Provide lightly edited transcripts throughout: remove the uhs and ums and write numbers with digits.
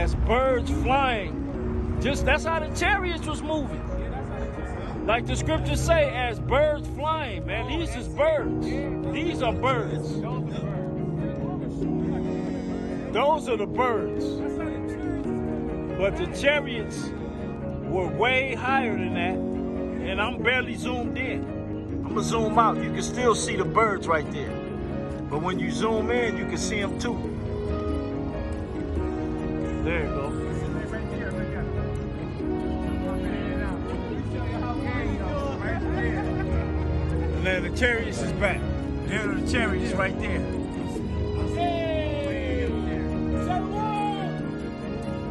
as birds flying. Just that's how the chariots was moving. Like the scriptures say, as birds flying, man. These is birds. These are birds. Those are the birds. But the chariots were way higher than that, and I'm barely zoomed in. I'm gonna zoom out. You can still see the birds right there. But when you zoom in, you can see them too. There you go. And then the chariots is back. There are the chariots right there.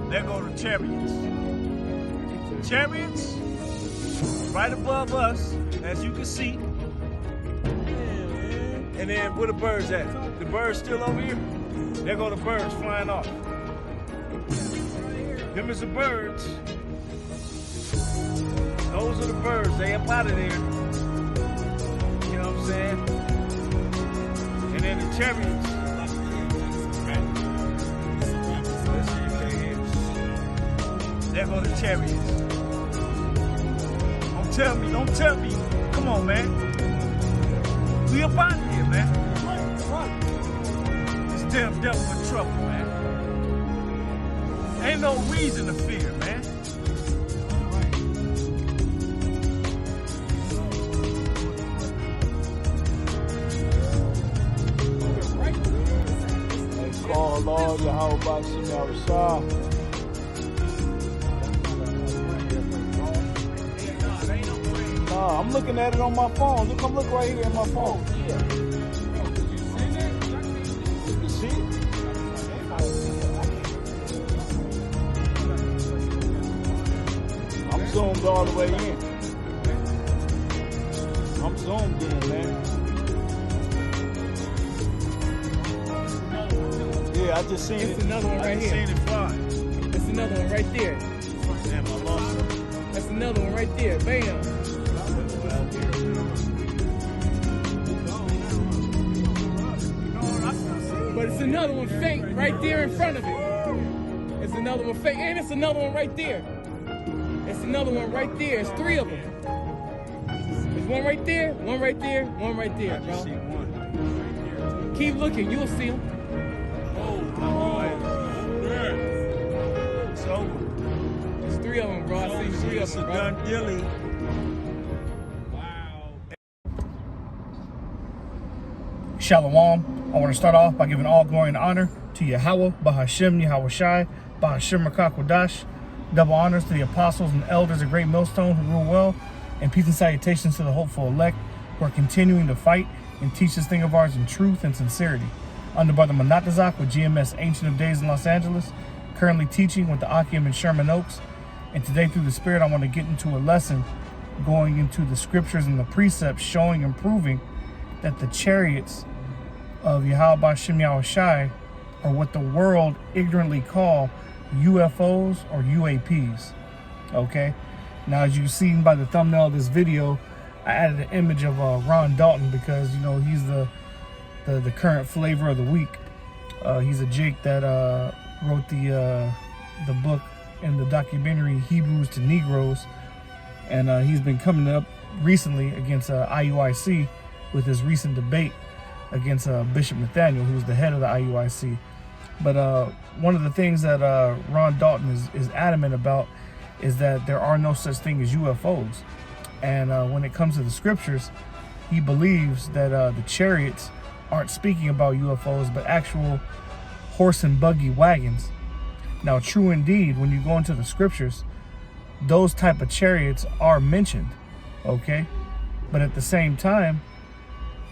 There go the chariots. Chariots right above us, as you can see. And then where the birds at? The birds still over here? There go the birds flying off. Them is the birds. Those are the birds. They up out of there. You know what I'm saying? And then the chariots. There go the chariots. Don't tell me. Come on, man. We up out of here, man. This damn devil in trouble, man. Ain't no reason to fear, man. They call Lord Yahweh Bashim Yahushua. I'm looking at it on my phone. Look, I'm looking right here at my phone. Yeah. You can see it? I'm zoomed all the way in. I'm zoomed in, man. Yeah, I just seen it. It's another one right here. I just seen it fly. That's another one right there. Damn, I lost it. That's another one right there. Bam. But it's another one faint right there in front of it. It's another one faint, and it's another one right there. It's another one right there. It's three of them. There's one right there, one right there, one right there, I just see bro. one. Keep looking, you'll see them. It's over. There's three of them, bro. I see three of It's a them, bro. done dealie. Shalom. I want to start off by giving all glory and honor to Yahweh, Bahashim, Yahushai, Bahashim Rakakwadash. Double honors to the apostles and elders of Great Millstone who rule well, and peace and salutations to the hopeful elect who are continuing to fight and teach this thing of ours in truth and sincerity. Under Brother Manatazak with GMS Ancient of Days in Los Angeles, currently teaching with the Akim in Sherman Oaks. And today through the Spirit, I want to get into a lesson going into the scriptures and the precepts showing and proving that the chariots of Yahweh Bashim Yahushai are what the world ignorantly call UFOs or UAPs. Okay? Now, as you've seen by the thumbnail of this video, I added an image of Ron Dalton because, you know, he's the current flavor of the week. He's a Jake that wrote the book and the documentary Hebrews to Negroes, and he's been coming up recently against IUIC with his recent debate against Bishop Nathaniel, who's the head of the IUIC. But one of the things that Ron Dalton is adamant about is that there are no such thing as UFOs. And when it comes to the scriptures, he believes that the chariots aren't speaking about UFOs, but actual horse and buggy wagons. Now, true indeed, when you go into the scriptures, those type of chariots are mentioned, okay? But at the same time,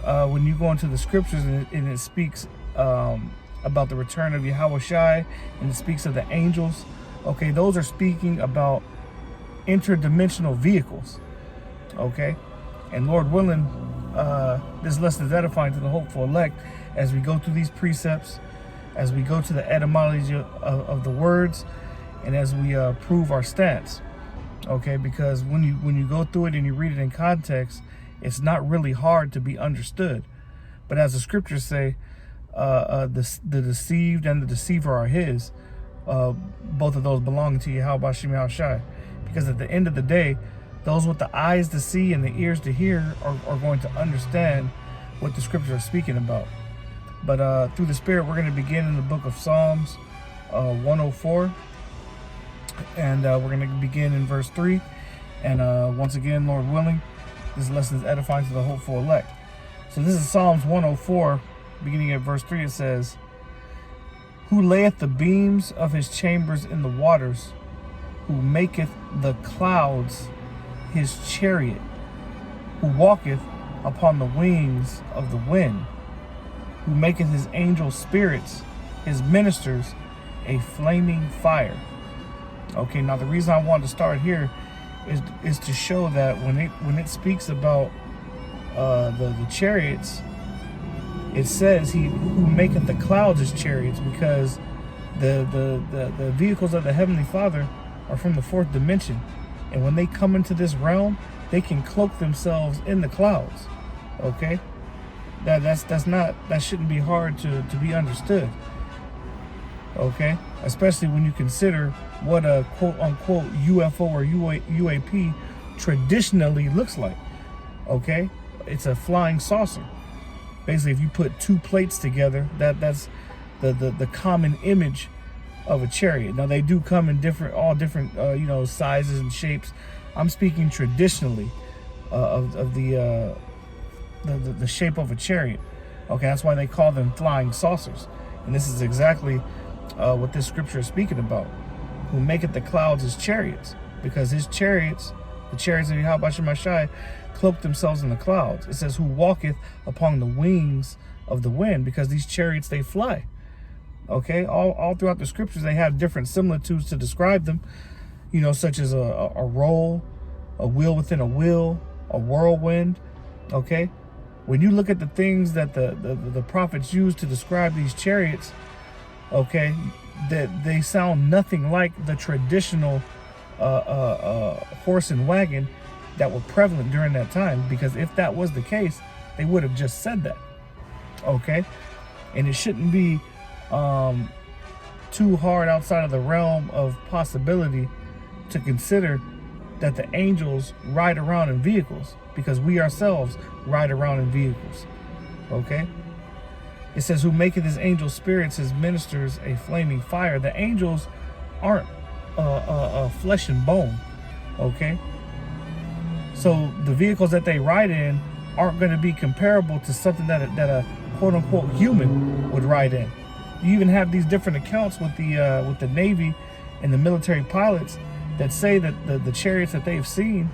when you go into the scriptures and it speaks about the return of Yahushai, and it speaks of the angels, okay, those are speaking about interdimensional vehicles, okay? And Lord willing, this lesson is edifying to the hopeful elect as we go through these precepts, as we go to the etymology of the words, and as we prove our stance, okay? Because when you go through it and you read it in context, it's not really hard to be understood. But as the scriptures say, the deceived and the deceiver are his. both of those belonging to Yahweh Shem Yahushai. Because at the end of the day, those with the eyes to see and the ears to hear are going to understand what the scriptures are speaking about. But through the Spirit, we're going to begin in the book of Psalms 104. And we're going to begin in verse 3. And once again, Lord willing, this lesson is edifying to the hopeful elect. So this is Psalms 104, beginning at verse 3. It says, "Who layeth the beams of his chambers in the waters, who maketh the clouds his chariot, who walketh upon the wings of the wind, who maketh his angel spirits, his ministers, a flaming fire." Okay, now the reason I wanted to start here is to show that when it speaks about the chariots, it says he who maketh the clouds his chariots, because the vehicles of the Heavenly Father are from the fourth dimension, and when they come into this realm, they can cloak themselves in the clouds. Okay, that shouldn't be hard to be understood. Okay, especially when you consider what a quote-unquote UFO or UAP traditionally looks like. Okay, it's a flying saucer. Basically, if you put two plates together, that's the common image of a chariot. Now they do come in all different sizes and shapes. I'm speaking traditionally of the shape of a chariot. Okay, that's why they call them flying saucers. And this is exactly what this scripture is speaking about. Who maketh the clouds his chariots, because his chariots, the chariots of Yahweh Shem Yahushai, cloak themselves in the clouds. It says, who walketh upon the wings of the wind, because these chariots, they fly. Okay, all throughout the scriptures, they have different similitudes to describe them, such as a roll, a wheel within a wheel, a whirlwind. Okay, when you look at the things that the prophets used to describe these chariots, okay, that they sound nothing like the traditional horse and wagon that were prevalent during that time, because if that was the case, they would have just said that. Okay, and it shouldn't be too hard outside of the realm of possibility to consider that the angels ride around in vehicles, because we ourselves ride around in vehicles. Okay, it says, who maketh his angel spirits, his ministers, a flaming fire. The angels aren't flesh and bone. Okay, so the vehicles that they ride in aren't going to be comparable to something that a quote-unquote human would ride in. You even have these different accounts with the Navy and the military pilots that say that the chariots that they've seen,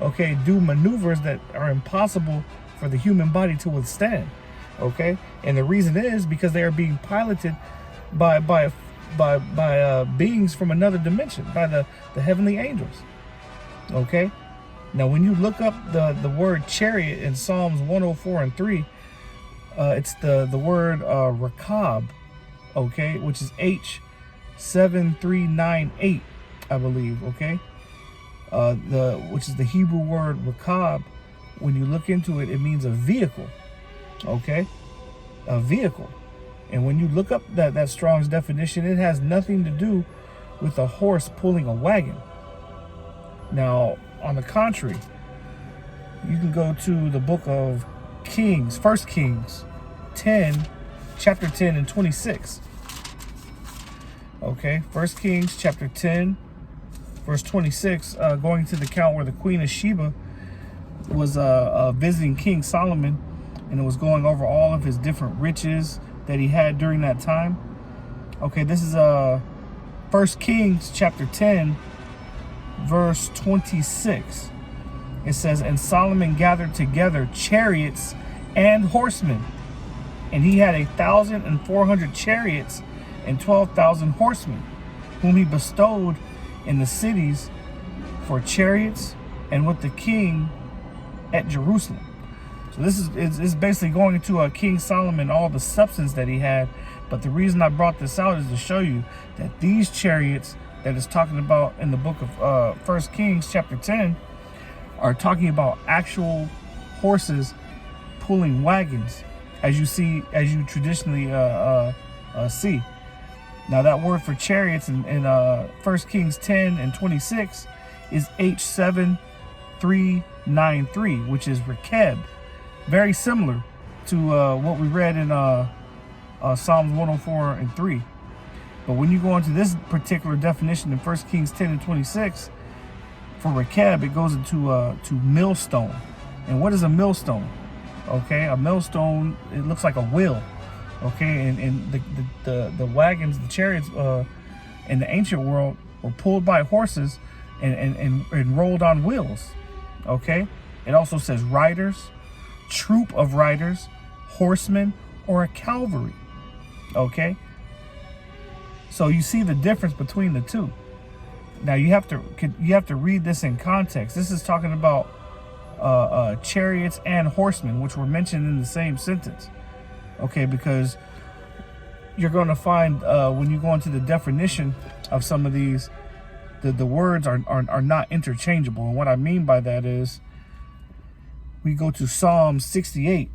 okay, do maneuvers that are impossible for the human body to withstand. Okay, and the reason is because they are being piloted by beings from another dimension, by the heavenly angels. Okay, now when you look up the word chariot in Psalms 104 and 3, it's the word rakab, okay, which is H7398, I believe. Okay, which is the Hebrew word rakab. When you look into it, it means a vehicle. Okay, a vehicle. And when you look up that Strong's definition, it has nothing to do with a horse pulling a wagon. Now, on the contrary, you can go to the book of Kings, 1 Kings 10, chapter 10 and 26. Okay, 1 Kings chapter 10, verse 26, going to the account where the Queen of Sheba was visiting King Solomon, and it was going over all of his different riches that he had during that time. Okay, this is 1 Kings chapter 10, verse 26. It says, and Solomon gathered together chariots and horsemen, and he had 1,400 chariots and 12,000 horsemen, whom he bestowed in the cities for chariots and with the king at Jerusalem. So this is basically going into King Solomon, all the substance that he had. But the reason I brought this out is to show you that these chariots that is talking about in the book of 1 Kings chapter 10 are talking about actual horses pulling wagons, as you traditionally see. Now that word for chariots in 1 Kings 10 and 26 is H7393, which is Rekeb. Very similar to what we read in Psalms 104 and 3. But when you go into this particular definition in 1 Kings 10 and 26, for Rekeb, it goes into to millstone. And what is a millstone? Okay, a millstone, it looks like a wheel. Okay, and the wagons, the chariots in the ancient world were pulled by horses and rolled on wheels. Okay, it also says riders, troop of riders, horsemen, or a cavalry. Okay, so you see the difference between the two. Now you have to read this in context. This is talking about chariots and horsemen, which were mentioned in the same sentence. Okay, because you're going to find when you go into the definition of some of these, the words are not interchangeable. And what I mean by that is, we go to Psalm 68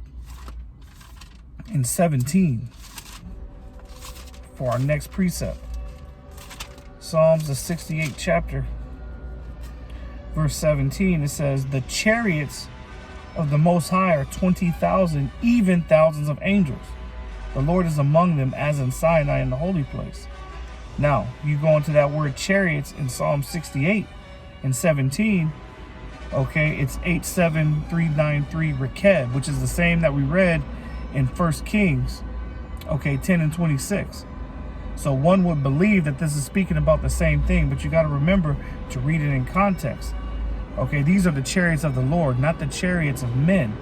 and 17 for our next precept. Psalms, the 68th chapter, verse 17, it says, the chariots of the Most High are 20,000, even thousands of angels. The Lord is among them as in Sinai in the holy place. Now, you go into that word chariots in Psalm 68 and 17, okay, it's 87393 Rekeb, which is the same that we read in 1 Kings, okay, 10 and 26. So one would believe that this is speaking about the same thing, but you got to remember to read it in context. Okay, these are the chariots of the Lord, not the chariots of men.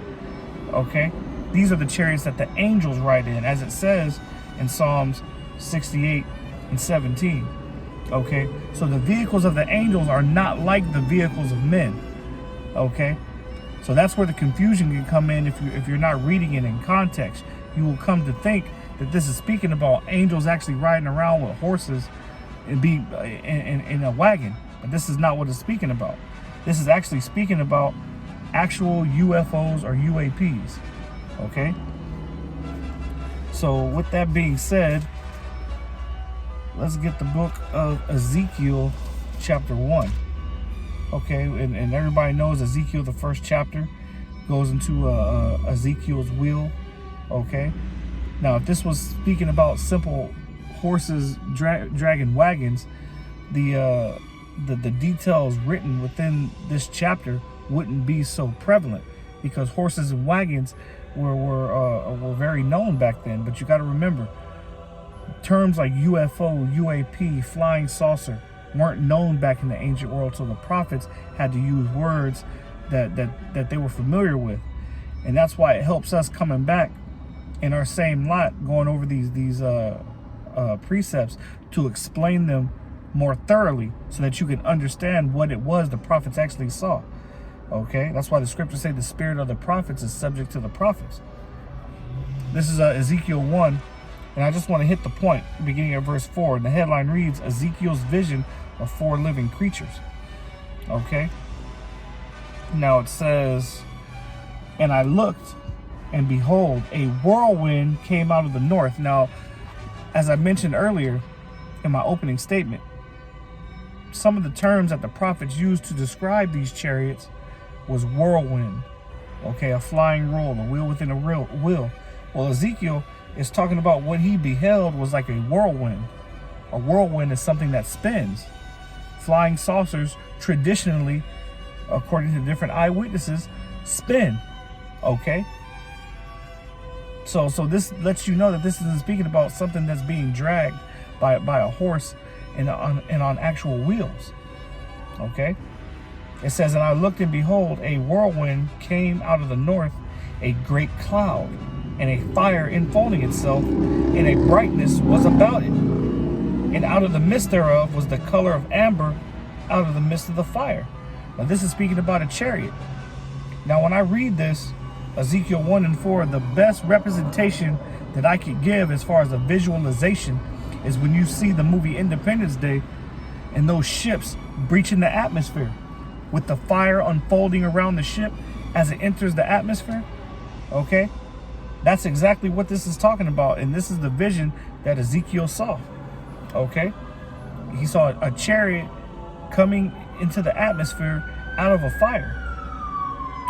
Okay, these are the chariots that the angels ride in, as it says in Psalms 68 and 17. Okay, so the vehicles of the angels are not like the vehicles of men. Okay, so that's where the confusion can come in if you're not reading it in context. You will come to think that this is speaking about angels actually riding around with horses and be in a wagon. But this is not what it's speaking about. This is actually speaking about actual UFOs or UAPs. Okay? So with that being said, let's get the book of Ezekiel chapter 1. Okay, and everybody knows Ezekiel, the first chapter, goes into Ezekiel's wheel. Okay? Now, if this was speaking about simple horses dragging wagons, the details written within this chapter wouldn't be so prevalent, because horses and wagons were very known back then. But you got to remember, terms like UFO, UAP, flying saucer weren't known back in the ancient world, so the prophets had to use words that they were familiar with, and that's why it helps us coming back in our same lot, going over these precepts to explain them more thoroughly, so that you can understand what it was the prophets actually saw. Okay, that's why the scriptures say the spirit of the prophets is subject to the prophets. This is Ezekiel 1, and I just want to hit the point beginning at verse 4, and the headline reads, Ezekiel's vision of 4 living creatures. Okay, now it says, and I looked, and behold, a whirlwind came out of the north. Now, as I mentioned earlier in my opening statement, some of the terms that the prophets used to describe these chariots was whirlwind, okay, a flying roll, a wheel within a wheel. Well, Ezekiel is talking about what he beheld was like a whirlwind. A whirlwind is something that spins. Flying saucers traditionally, according to different eyewitnesses, spin, okay? So this lets you know that this isn't speaking about something that's being dragged by a horse and on actual wheels. Okay? It says, and I looked, and behold, a whirlwind came out of the north, a great cloud, and a fire enfolding itself, and a brightness was about it. And out of the midst thereof was the color of amber out of the midst of the fire. Now this is speaking about a chariot. Now when I read this, Ezekiel 1 and 4, the best representation that I could give as far as a visualization is when you see the movie Independence Day and those ships breaching the atmosphere with the fire unfolding around the ship as it enters the atmosphere. Okay, that's exactly what this is talking about, and this is the vision that Ezekiel saw. Okay? He saw a chariot coming into the atmosphere out of a fire.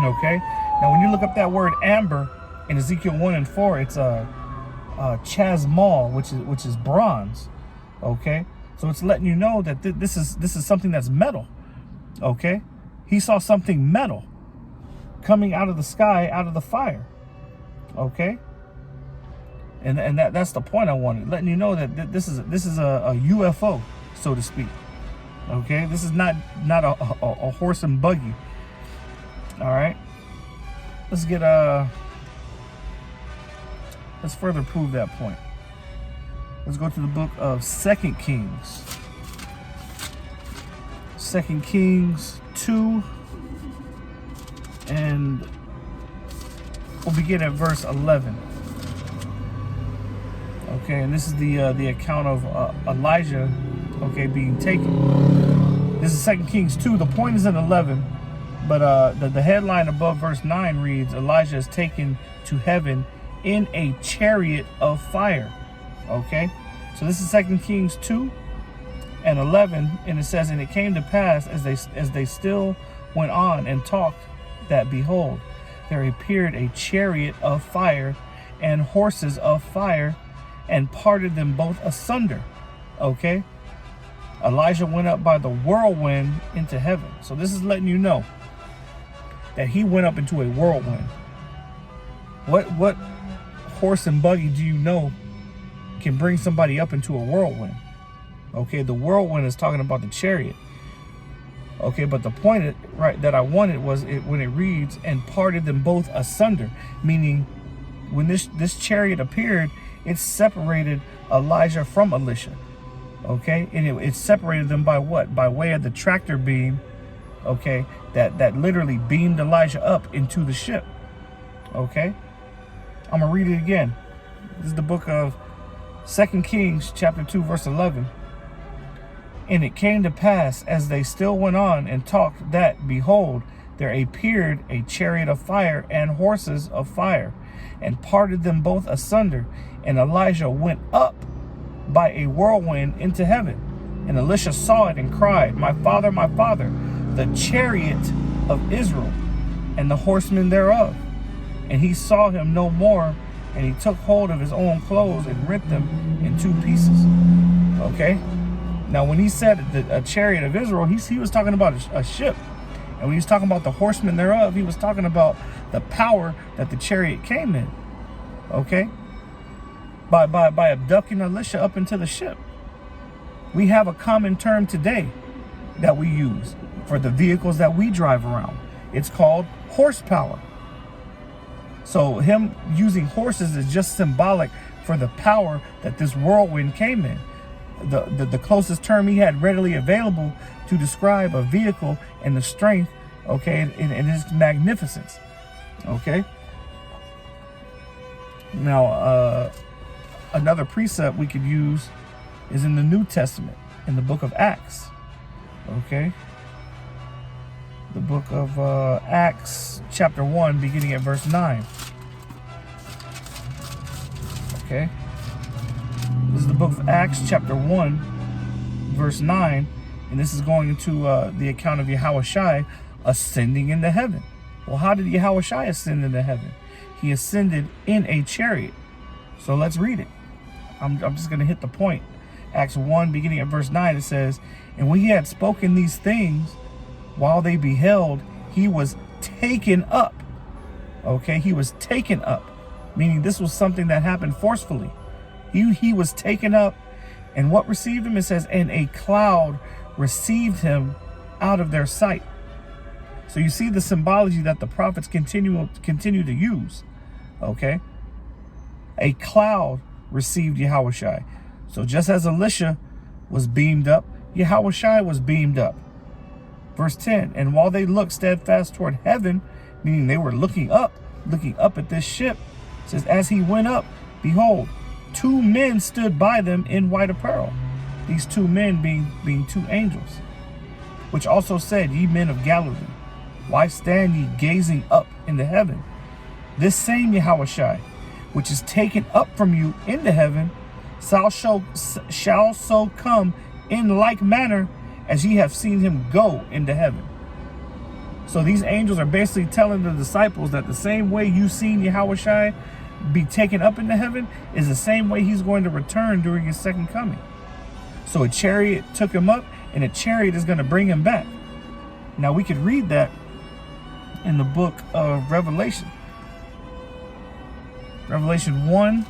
Okay? Now, when you look up that word amber in Ezekiel 1 and 4, it's chasmal, which is bronze. Okay? So it's letting you know that this is something that's metal. Okay? He saw something metal coming out of the sky, out of the fire. Okay? And that's the point I wanted, letting you know that this is a UFO, so to speak. Okay? This is not a horse and buggy. All right? Let's further prove that point. Let's go to the book of 2 Kings. 2 Kings 2, and we'll begin at verse 11. Okay, and this is the account of Elijah, okay, being taken. This is 2 Kings 2. The point is in 11, but the headline above verse 9 reads, Elijah is taken to heaven in a chariot of fire. Okay, so this is 2 Kings 2 and 11, and it says, and it came to pass as they still went on and talked, that behold, there appeared a chariot of fire and horses of fire, and parted them both asunder. Okay, Elijah went up by the whirlwind into heaven. So this is letting you know that he went up into a whirlwind. What horse and buggy do you know can bring somebody up into a whirlwind? Okay, the whirlwind is talking about the chariot. Okay, but the point that I wanted was when it reads, and parted them both asunder, meaning when this chariot appeared, it separated Elijah from Elisha. Okay, and it separated them by what? By way of the tractor beam, okay, that literally beamed Elijah up into the ship. Okay, I'm gonna read it again. This is the book of 2 Kings chapter 2 verse 11. And it came to pass as they still went on and talked, that behold, there appeared a chariot of fire and horses of fire, and parted them both asunder. And Elijah went up by a whirlwind into heaven. And Elisha saw it and cried, my father, the chariot of Israel, and the horsemen thereof. And he saw him no more, and he took hold of his own clothes and rent them in two pieces. Okay? Now, when he said a chariot of Israel, he was talking about a ship. And when he was talking about the horsemen thereof, he was talking about the power that the chariot came in. Okay? By abducting Elisha up into the ship. We have a common term today that we use for the vehicles that we drive around. It's called horsepower. So him using horses is just symbolic for the power that this whirlwind came in. The closest term he had readily available to describe a vehicle and the strength, okay, and its magnificence. Okay. Now, another precept we could use is in the New Testament, in the book of Acts. Okay. The book of Acts chapter 1, beginning at verse 9. Okay. This is the book of Acts chapter 1, verse 9. And this is going into the account of Yahushua ascending into heaven. Well, how did Yahushua ascend into heaven? He ascended in a chariot. So let's read it. I'm just going to hit the point. Acts 1, beginning at verse 9, it says, and when he had spoken these things, while they beheld, he was taken up. Okay, he was taken up, meaning this was something that happened forcefully. He was taken up, and what received him? It says, and a cloud received him out of their sight. So you see the symbology that the prophets continue to use. Okay, a cloud received Yahushua. So just as Elisha was beamed up, Yahushua was beamed up. Verse 10, and while they looked steadfast toward heaven, meaning they were looking up at this ship, it says, as he went up, behold, two men stood by them in white apparel. These two men being two angels, which also said, ye men of Galilee, why stand ye gazing up into heaven? This same Yahushua, which is taken up from you into heaven, shall so come in like manner as ye have seen him go into heaven. So these angels are basically telling the disciples that the same way you've seen Yahushua be taken up into heaven is the same way he's going to return during his second coming. So a chariot took him up, and a chariot is going to bring him back. Now we could read that in the book of Revelation. Revelation 1,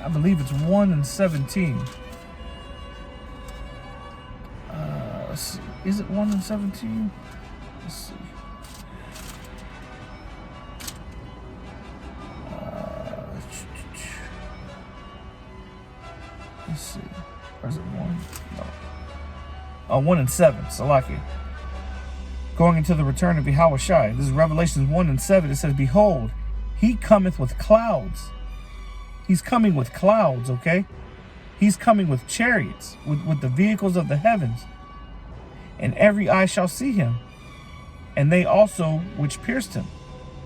I believe it's 1 and 17. Let's see. Is it 1 and 17? Let's see. Let's see. Or is it 1? No. 1 and 7. Salaki. Going into the return of Yahushua. This is Revelation 1 and 7. It says, behold, he cometh with clouds. He's coming with clouds, okay? He's coming with chariots, with the vehicles of the heavens. And every eye shall see him, and they also which pierced him.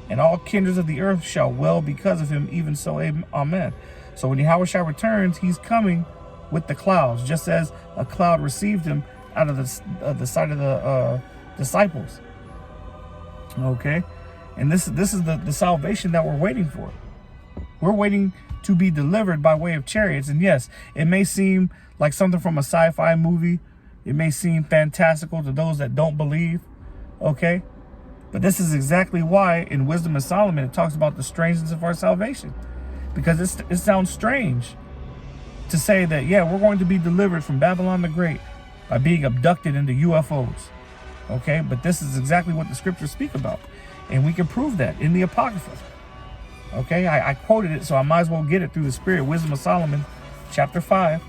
And all kindreds of the earth shall wail because of him, even so, amen. So when Yahushua returns, he's coming with the clouds, just as a cloud received him out of the sight of the disciples. Okay? And this is the salvation that we're waiting for. We're waiting to be delivered by way of chariots. And yes, it may seem like something from a sci-fi movie. It may seem fantastical to those that don't believe. Okay? But this is exactly why in Wisdom of Solomon it talks about the strangeness of our salvation. Because it sounds strange to say that, yeah, we're going to be delivered from Babylon the Great by being abducted into UFOs. Okay? But this is exactly what the scriptures speak about. And we can prove that in the Apocrypha. Okay? I quoted it, so I might as well get it through the Spirit. Wisdom of Solomon, chapter 5.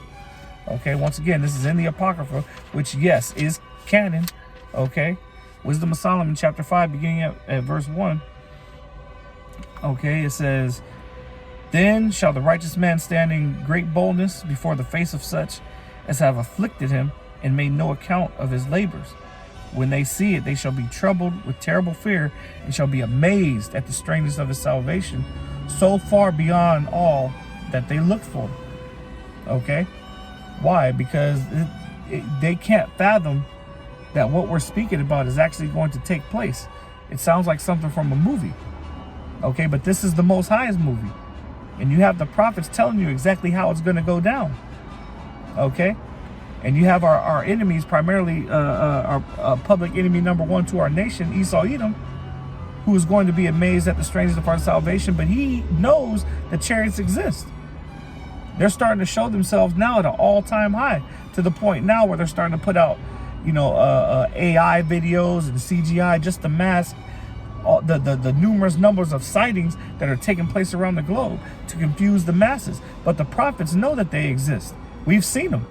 Okay? Once again, this is in the Apocrypha, which, yes, is canon. Okay? Wisdom of Solomon, chapter 5, beginning at verse 1. Okay? It says, then shall the righteous man stand in great boldness before the face of such as have afflicted him and made no account of his labors. When they see it, they shall be troubled with terrible fear and shall be amazed at the strangeness of his salvation, so far beyond all that they looked for. Okay? Why? Because they can't fathom that what we're speaking about is actually going to take place. It sounds like something from a movie. Okay? But this is the Most High's movie. And you have the prophets telling you exactly how it's going to go down. Okay? And you have our enemies, primarily our public enemy number one to our nation, Esau Edom, who is going to be amazed at the strangeness of our salvation, but he knows the chariots exist. They're starting to show themselves now at an all-time high, to the point now where they're starting to put out, AI videos and CGI just to mask the numerous numbers of sightings that are taking place around the globe to confuse the masses. But the prophets know that they exist. We've seen them.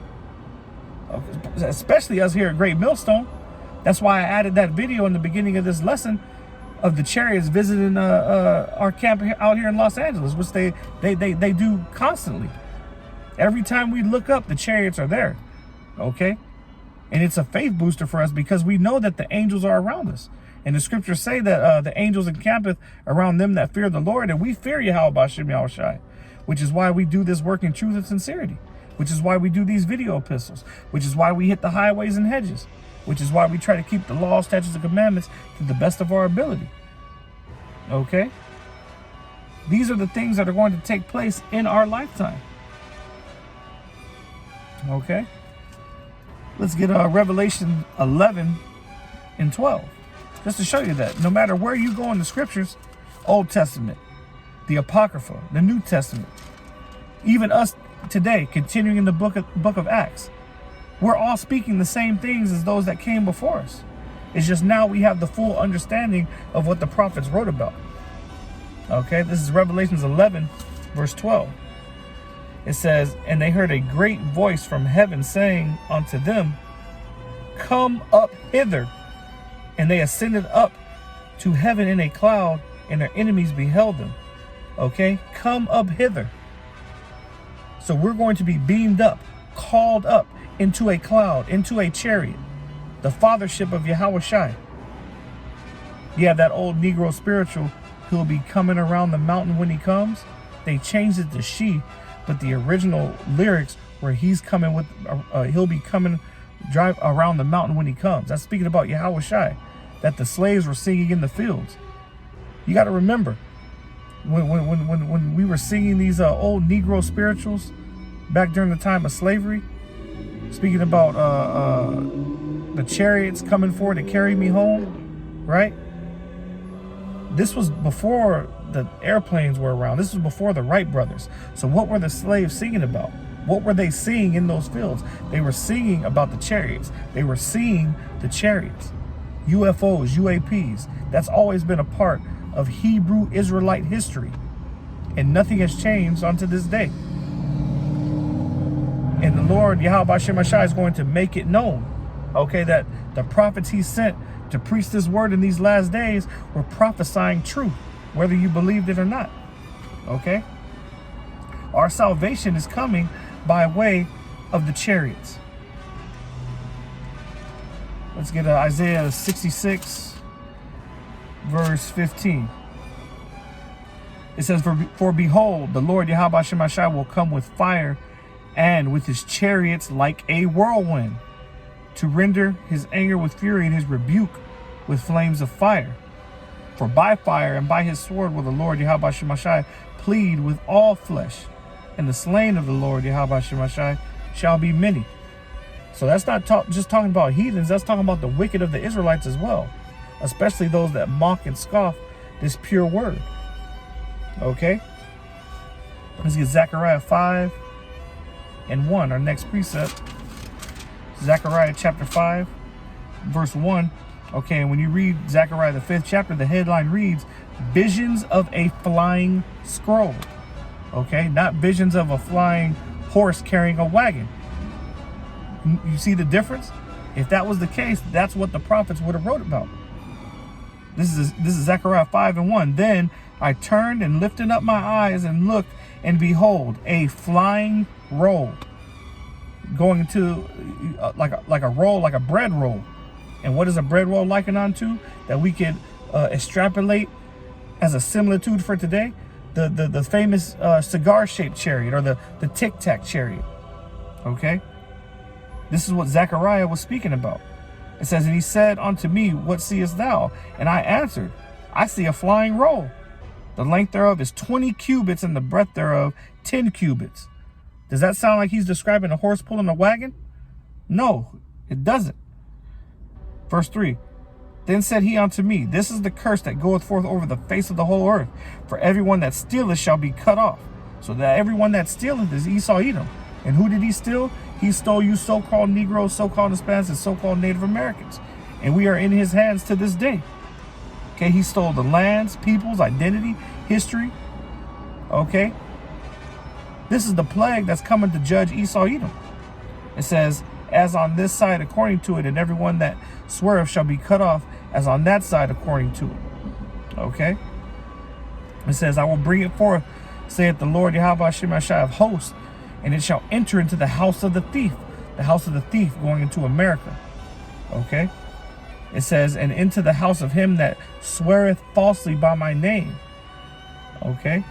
Especially us here at Great Millstone. That's why I added that video in the beginning of this lesson of the chariots visiting our camp out here in Los Angeles, which they do constantly. Every time we look up, the chariots are there. Okay? And it's a faith booster for us because we know that the angels are around us. And the scriptures say that the angels encampeth around them that fear the Lord, and we fear Yahweh Shem Yahushai, which is why we do this work in truth and sincerity. Which is why we do these video epistles, which is why we hit the highways and hedges, which is why we try to keep the laws, statutes, and commandments to the best of our ability. Okay? These are the things that are going to take place in our lifetime. Okay? Let's get Revelation 11 and 12. Just to show you that no matter where you go in the scriptures, Old Testament, the Apocrypha, the New Testament, even us today, continuing in the book of Acts, we're all speaking the same things as those that came before us. It's just now we have the full understanding of what the prophets wrote about. Okay, this is Revelations 11, verse 12. It says, and they heard a great voice from heaven saying unto them, come up hither. And they ascended up to heaven in a cloud, and their enemies beheld them. Okay, come up hither. So we're going to be beamed up, called up into a cloud, into a chariot, the fathership of Yahushua. You have that old Negro spiritual who'll be coming around the mountain when he comes. They changed it to she, but the original lyrics where he's coming with, he'll be coming, drive around the mountain when he comes. That's speaking about Yahweh Shai, that the slaves were singing in the fields. You got to remember, when we were singing these old Negro spirituals back during the time of slavery, speaking about the chariots coming forward to carry me home, right? This was before the airplanes were around. This was before the Wright brothers. So what were the slaves singing about? What were they seeing in those fields? They were singing about the chariots. They were seeing the chariots. UFOs, UAPs. That's always been a part of Hebrew Israelite history. And nothing has changed unto this day. And the Lord, Yahweh Shem Shai, is going to make it known, okay, that the prophets he sent to preach this word in these last days were prophesying truth, whether you believed it or not, okay? Our salvation is coming by way of the chariots. Let's get Isaiah 66, verse 15. It says, For behold, the Lord Yahweh Shem Shai will come with fire and with his chariots like a whirlwind, to render his anger with fury and his rebuke with flames of fire. For by fire and by his sword will the Lord Yahweh Shem Shai plead with all flesh, and the slain of the Lord Yahweh Shem Shai shall be many. So that's not just talking about heathens, that's talking about the wicked of the Israelites as well, especially those that mock and scoff this pure word. Okay? Let's get Zechariah 5 and 1, our next precept. Zechariah chapter 5, verse 1. Okay, and when you read Zechariah the 5th chapter, the headline reads, Visions of a flying scroll. Okay, not visions of a flying horse carrying a wagon. You see the difference? If that was the case, that's what the prophets would have wrote about. This is Zechariah 5 and 1. Then I turned and lifted up my eyes and looked, and behold, a flying roll, going into like a roll, like a bread roll. And what is a bread roll likened unto? That we could extrapolate as a similitude for today. The famous cigar-shaped chariot, or the tic-tac chariot. Okay? This is what Zechariah was speaking about. It says, And he said unto me, What seest thou? And I answered, I see a flying roll. The length thereof is 20 cubits, and the breadth thereof 10 cubits. Does that sound like he's describing a horse pulling a wagon? No, it doesn't. Verse 3. Then said he unto me, This is the curse that goeth forth over the face of the whole earth. For everyone that stealeth shall be cut off. So that everyone that stealeth is Esau Edom. And who did he steal? He stole you so-called Negroes, so-called Hispanics, and so-called Native Americans. And we are in his hands to this day. Okay, he stole the lands, peoples, identity, history. Okay. This is the plague that's coming to judge Esau Edom. It says, As on this side according to it, and everyone that sweareth shall be cut off, as on that side according to it. Okay? It says, I will bring it forth, saith the Lord Yahweh Shem Shai of hosts, and it shall enter into the house of the thief. The house of the thief going into America. Okay? It says, and into the house of him that sweareth falsely by my name. Okay?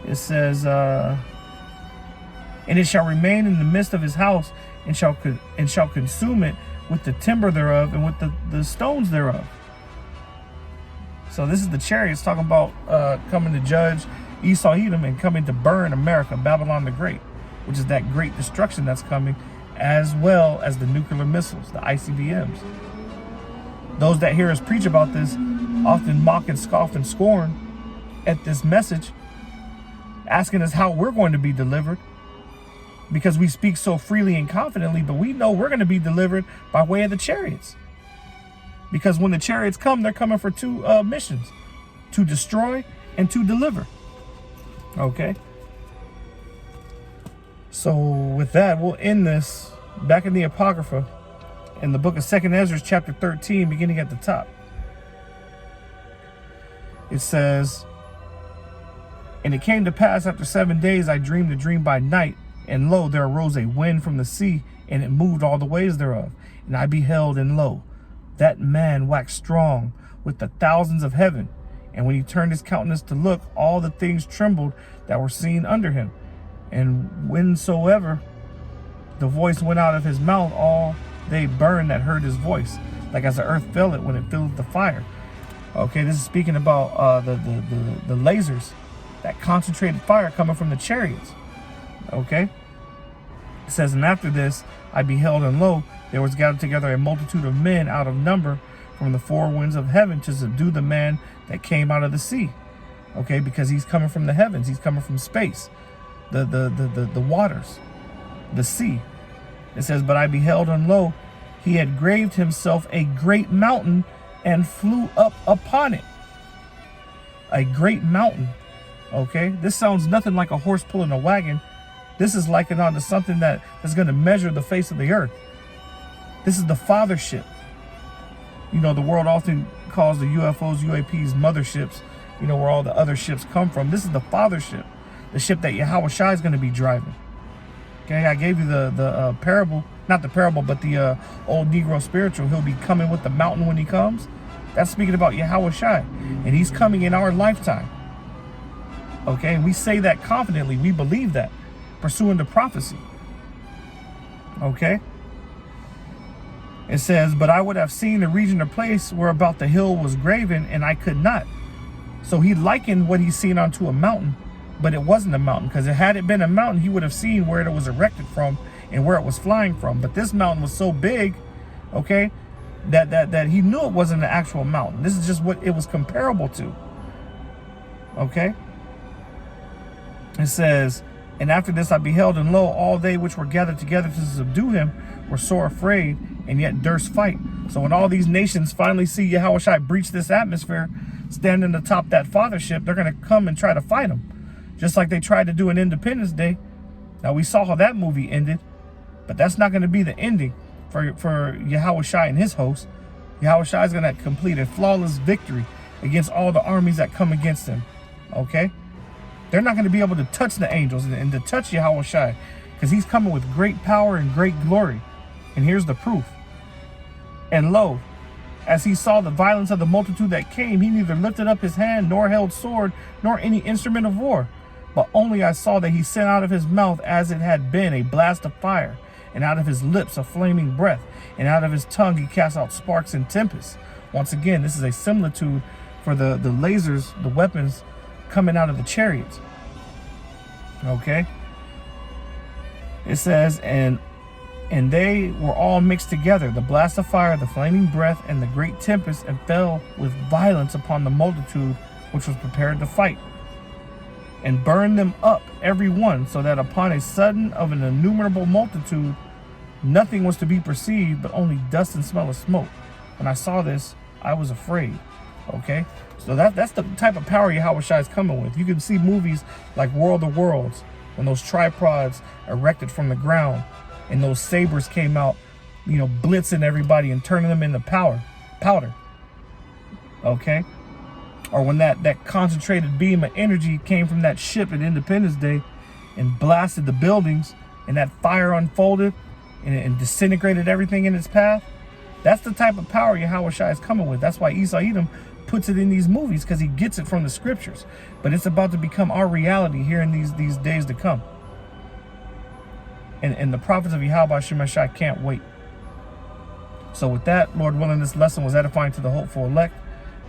It says, and it shall remain in the midst of his house, and shall consume it with the timber thereof, and with the stones thereof. So this is the chariots talking about coming to judge Esau Edom and coming to burn America, Babylon the Great, which is that great destruction that's coming, as well as the nuclear missiles, the ICBMs. Those that hear us preach about this often mock and scoff and scorn at this message, asking us how we're going to be delivered, because we speak so freely and confidently, but we know we're going to be delivered by way of the chariots. Because when the chariots come, they're coming for two missions: to destroy and to deliver. Okay? So with that, we'll end this back in the Apocrypha, in the book of 2nd Ezra, chapter 13, beginning at the top. It says, And it came to pass after 7 days, I dreamed a dream by night, and lo, there arose a wind from the sea, and it moved all the ways thereof. And I beheld, and lo, that man waxed strong with the thousands of heaven, And when he turned his countenance to look, all the things trembled that were seen under him. And whensoever the voice went out of his mouth, all they burned that heard his voice, like as the earth filled when it filled the fire. Okay, this is speaking about the lasers, that concentrated fire coming from the chariots. Okay, it says, and after this I beheld, and lo, there was gathered together a multitude of men out of number from the four winds of heaven to subdue the man that came out of the sea. Okay, because he's coming from the heavens, he's coming from space, the waters, the sea. It says, but I beheld, and lo, he had graved himself a great mountain and flew up upon it. A great mountain. Okay, this sounds nothing like a horse pulling a wagon. This is likened onto something that is going to measure the face of the earth. This is the fathership. You know, the world often calls the UFOs, UAPs, motherships, you know, where all the other ships come from. This is the fathership, the ship that Yahweh Shai is going to be driving. Okay, I gave you the parable, not the parable, but the old Negro spiritual. He'll be coming with the mountain when he comes. That's speaking about Yahweh Shai. And he's coming in our lifetime. Okay, and we say that confidently. We believe that, pursuing the prophecy. Okay. It says, but I would have seen the region or place where about the hill was graven, and I could not. So he likened what he's seen onto a mountain, but it wasn't a mountain, because had it been a mountain, he would have seen where it was erected from and where it was flying from. But this mountain was so big, okay, that he knew it wasn't an actual mountain. This is just what it was comparable to. Okay. It says, and after this I beheld, and lo, all they which were gathered together to subdue him were sore afraid, and yet durst fight. So when all these nations finally see Yahweh Shai breach this atmosphere, standing atop that fathership, they're going to come and try to fight him, just like they tried to do in Independence Day. Now, we saw how that movie ended, but that's not going to be the ending for Yahweh Shai and his host. Yahweh Shai is going to complete a flawless victory against all the armies that come against him. Okay? They're not going to be able to touch the angels and to touch Yahweh Shai, because he's coming with great power and great glory. And here's the proof. And lo, as he saw the violence of the multitude that came, he neither lifted up his hand, nor held sword, nor any instrument of war. But only I saw that he sent out of his mouth as it had been a blast of fire, and out of his lips a flaming breath, and out of his tongue he cast out sparks and tempests. Once again, this is a similitude for the lasers, the weapons coming out of the chariots. Okay. It says, and they were all mixed together, the blast of fire, the flaming breath, and the great tempest, and fell with violence upon the multitude which was prepared to fight, and burned them up every one, so that upon a sudden of an innumerable multitude nothing was to be perceived, but only dust and smell of smoke. When I saw this, I was afraid. Okay, so that's the type of power Yahweh Shai is coming with. You can see movies like World of Worlds, when those tripods erected from the ground and those sabers came out, you know, blitzing everybody and turning them into powder. Okay, or when that concentrated beam of energy came from that ship at Independence Day and blasted the buildings, and that fire unfolded and disintegrated everything in its path. That's the type of power Yahweh Shai is coming with. That's why Esau Edom puts it in these movies, because he gets it from the scriptures. But it's about to become our reality here in these days to come. And the prophets of Yahweh Shai can't wait. So with that, Lord willing, this lesson was edifying to the hopeful elect.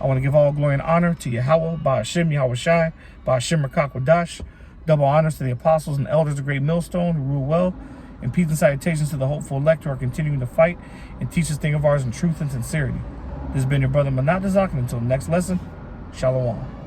I want to give all glory and honor to Yahweh, Ba'ashem, Yahweh Shai, Ba'ashem Rakakwadash. Double honors to the apostles and elders of Great Millstone who rule well. And peace and salutations to the hopeful elect who are continuing to fight and teach this thing of ours in truth and sincerity. This has been your brother Manat Dazak, and until the next lesson, Shalom.